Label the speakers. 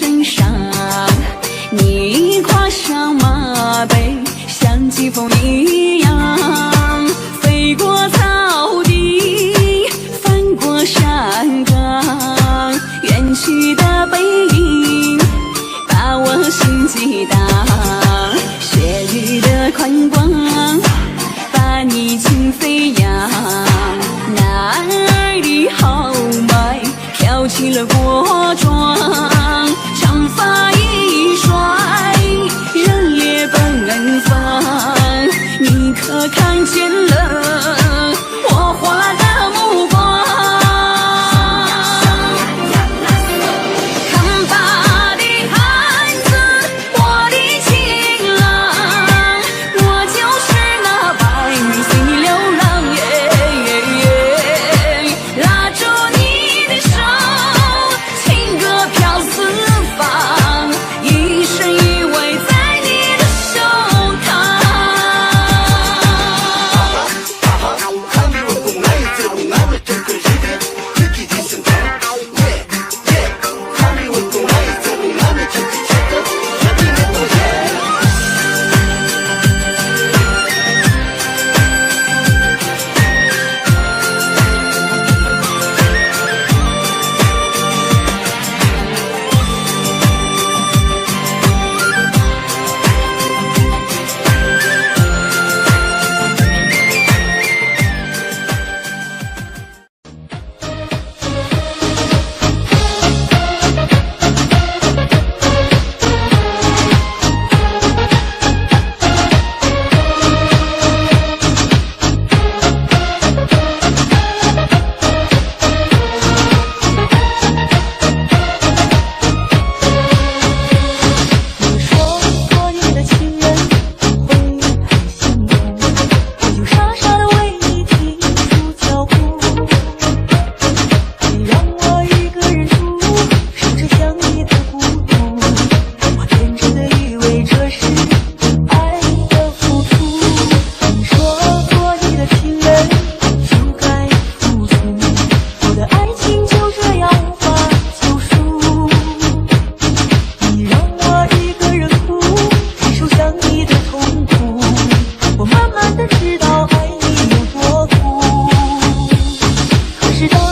Speaker 1: 身上，你跨上马背，像疾风一样飞过草地，翻过山岗，远去的背影把我心激荡，雪域的宽广把你轻飞扬，男儿的豪迈飘起了国妆，长发一甩，热烈奔放，你可看见了我花的目光？扛把的汉子，我的情郎，我就是那白云随你流浪，拉住你的手，情歌飘四方，一生依偎在你的胸膛。
Speaker 2: 知道爱你有多苦，可是当